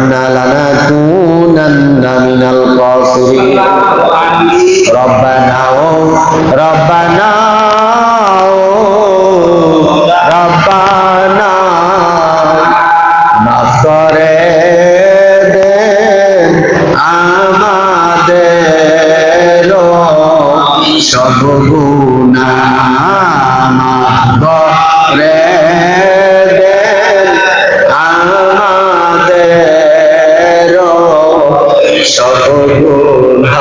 إنا لنكونن من الخاسرين ربنا ربنا ربنا মাফ করে দেন আমাদের সব গুনাহ মাফ করে দেন আমাদের সব গুনাহ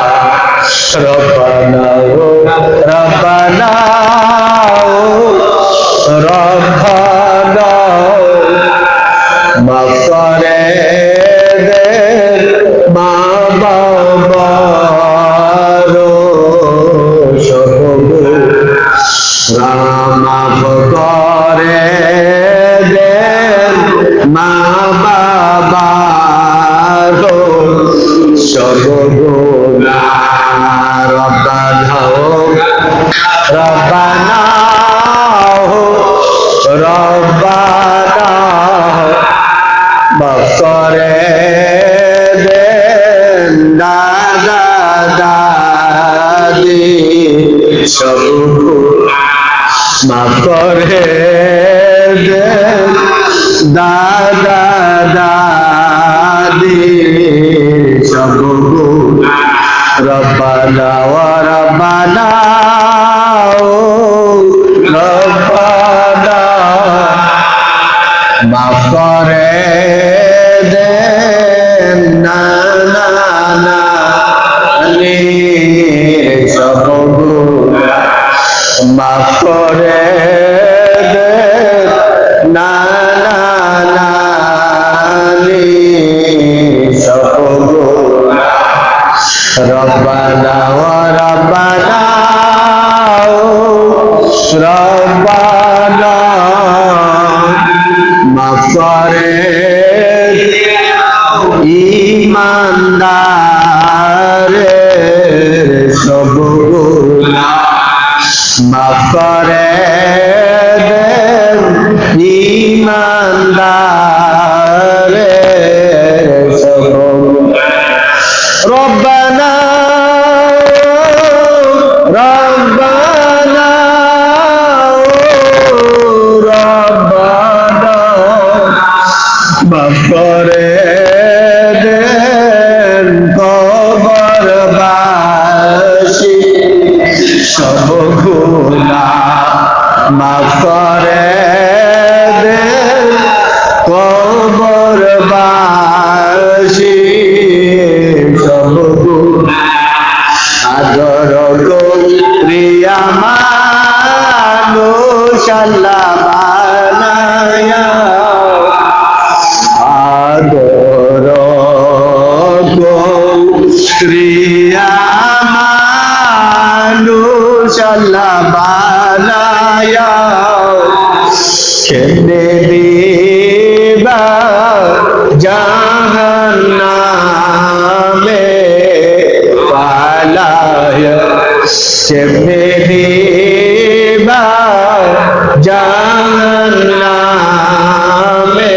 রব্বানা রব্বানা রব্বানা মাফ করে দেন মা বাবার সব গুনাহ মাফ করে দেন মা বাবার সব গুনাহ রব্বানা রব্বানা রব্বানা মাফ করে দেন দাদা দাদি সব মাফ করে দেন দাদা দাদি সব রব্বানা ওয়া রব্বানা রব্বানা মাফ করে দেন নানা নানি সব মাফ করে দেন নানা নানি সব রব্বানা ওয়া রব্বানা রব্বানা মাফ করে ঈমানদারের সব গুনাহ মাফ করে দেন ঈমানদারের সব রব্বানা রব্বানা রব্বানা মাফ করে দেন কবরবাসী সব গুনাহ মাফ করে দেন কবরবাসী সব গুনাহ আদর করিয়া মানুষ আল্লাহ বানায়া আদর করিয়া মানুষ আল্লাহ বানায়া ছেড়ে দিবা জাহান্নামে পালায়া ছেড়ে দিবা জাহান্নামে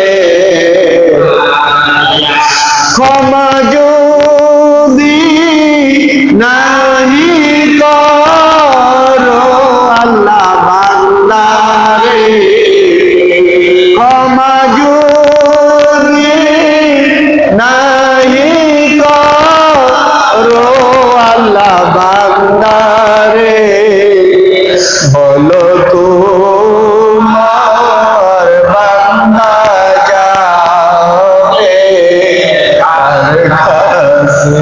ক্ষমা যদি নাহি করো আল্লাহ বান্দারে ক্ষমা যদি নাহি করো আল্লাহ বান্দারে বলো তোমার বান্দা যাবে কার কাছে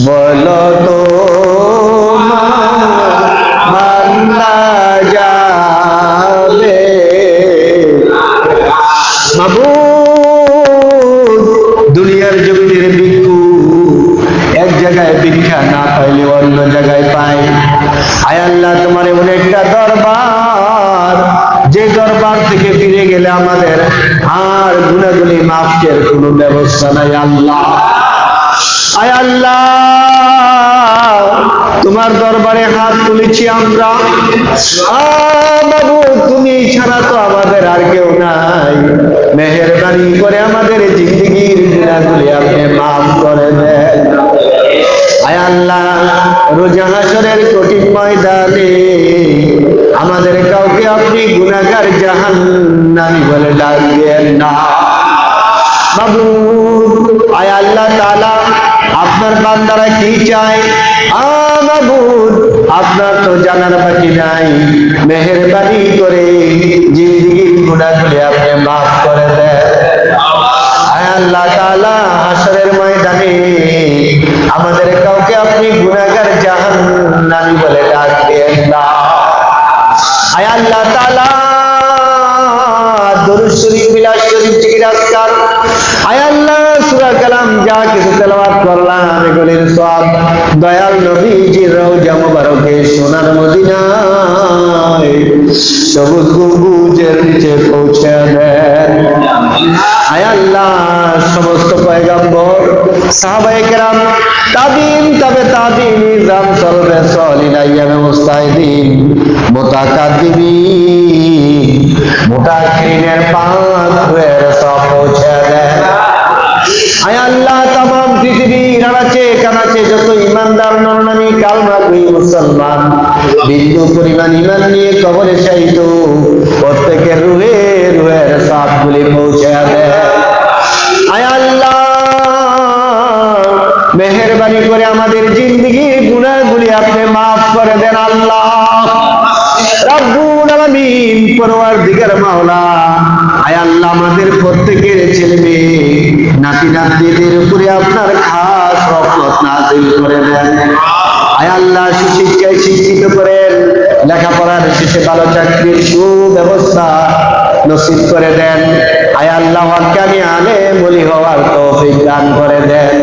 বলো তোমার বান্দা যাবে মাবুদ দুনিয়ার জমিনের ভিক্ষু এক জায়গায় ভিক্ষা না পাইলে অন্য জায়গায় পায় আয় আল্লাহ তোমার এমন একটা দরবার যে দরবার থেকে ফিরে গেলে আমাদের আর গুনাহগুলি মাফের কোনো ব্যবস্থা নাই আল্লাহ আয় আল্লাহ তোমার দরবারে হাত তুলেছি আমরা। বাবু, তুমি ছাড়া তো আমাদের আর কেউ নাই। মেহেরবানি করে আমাদের জিন্দগির গুনাহগুলি আপনি মাফ করে দেন। আয় আল্লাহ, রোজা হাশরের কঠিন ময়দানে আমাদের কাউকে আপনি গুনাহগার জাহান্নামী বলে ডাকবেন না। বাবু, আয় আল্লাহ তাআলা, আপনার বান্দারা কি চায়? মাবুদ, আপনার তো জানার বাকি নাই। মেহেরবানি করে জিন্দেগির গুনাহগুলি আপনি মাফ করে দেন। আয় আল্লাহ তাআলা, হাশরের ময়দানে আমাদের কাউকে আপনি গুনাহগার জাহান্নামী বলে ডাকবেন না। আয় আল্লাহ তাআলা, দরুদ শরীফ, মিলাদ শরীফ, জিকির আজকার, আয় আল্লাহ সূরা কালাম যা কিছু তেলাওয়াত করলাম এগুলির সওয়াব দয়াল নবীজির রওজা মুবারকে সোনার মদিনায় সবুজ গম্বুজের নিচে পৌঁছে দেন। আয় আল্লাহ, সমস্ত পয়গম্বর, সাহাবায়ে কেরাম, তাবিঈন, তাবে তাবিঈন, ইমাম সলবে সলিহিন, আইয়ামে মুস্তাহিদিন, মুতাকাদ্দিমিন, মুতাআখিরিনের পাক হয়ে সব পৌঁছে দেন। আয় আল্লাহ, तमाम পৃথিবীর আনাচে কানাচে যত ইমানদার নরনারী কালমাকড়ি মুসলমান বিন্দু পরিমাণ ইমান নিয়ে কবরে শায়িত প্রত্যেকের রুহে রুহের সবগুলি পৌঁছে দেন। আয় আল্লাহ, মেহেরবানি করে আমাদের জিন্দেগির গুনাহগুলি আপনি মাফ করে দেন। আল্লাহ রাব্বুল আলামিন, পরওয়ারদিগার মাওলা, আয় আল্লাহ, আমাদের প্রত্যেকের ছেলে মেয়ে নাতি নাতনিদের উপরে আপনার খাস রহমত নাযিল করে দেন। আয় আল্লাহ, সুশিক্ষায় শিক্ষিত করেন, লেখাপড়ার শেষে ভালো চাকরির সুব্যবস্থা নসিব করে দেন। আয় আল্লাহ, হক্কানি আলেম ওলি হওয়ার তৌফিক দান করে দেন।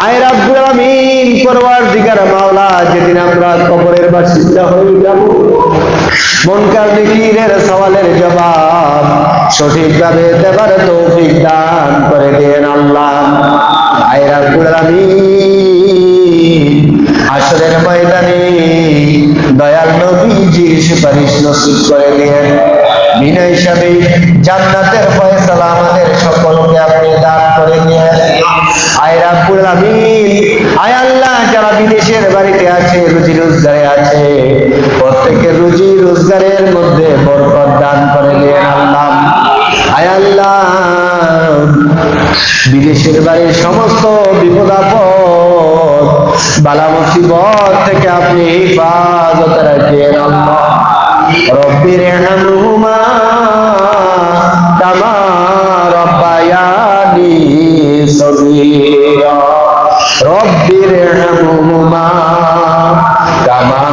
আয় রাব্বুল আলামিন, পরওয়ারদিগার মাওলা, যেদিন আমরা কবরের বাসিন্দা হয়ে যাব, মুনকার নেকিরের সওয়ালের জবাব সঠিকভাবে দেবার তৌফিক দান করে দেন। আল্লাহ আয় রাব্বুল আলামিন, হাশরের ময়দানে দয়াল নবীজির সুপারিশ নসিব করে দেন। বিনা হিসাবে জান্নাতের ফয়সালা আমাদের সকলকে আপনি দান করে দেন। আয় রাব্বুল আলামিন, আয় আল্লাহ, যারা বিদেশের বাড়িতে আছে, রুজি রোজগারে আছে, প্রত্যেকের রুজি রোজগারের মধ্যে বরকত দান করে দেন। আল্লাহ আয় আল্লাহ, বিদেশের বাড়ির সমস্ত বিপদ আপদ বালা মুসিবত থেকে আপনি হেফাজত রাখেন। আল্লাহ রব্বির ইরহামহুমা কামা রাব্বায়ানি সগীরা, রব্বির ইরহামহুমা কামা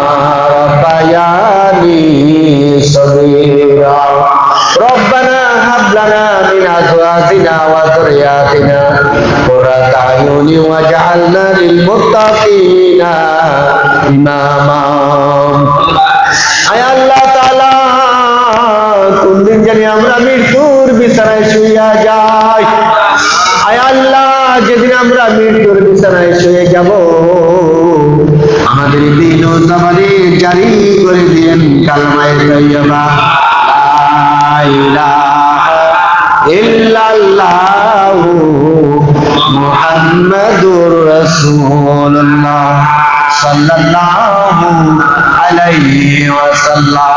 রাব্বায়ানি সগীরা, রব্বানা হাব লানা মিন আজওয়াজিনা ওয়া যুররিয়াতিনা কুররাতা আয়ুনি ওয়াজআলনা লিল মুত্তাকিনা ইমামা। আয় আল্লাহ তাআলা, কোন দিন জানি আমরা মৃত্যুর বিছানায় শুইয়া যাই। আয় আল্লাহ, যেদিন আমরা মৃত্যুর বিছানায় শুয়ে যাব, আমাদের দিল ও জবানে জারি করে দিন কালেমায়ে তাইয়্যিবা, লা ইলাহা ইল্লাল্লাহু মুহাম্মাদুর রাসূলুল্লাহ সাল্লাল্লাহু আলাইহি ওয়াসাল্লাম।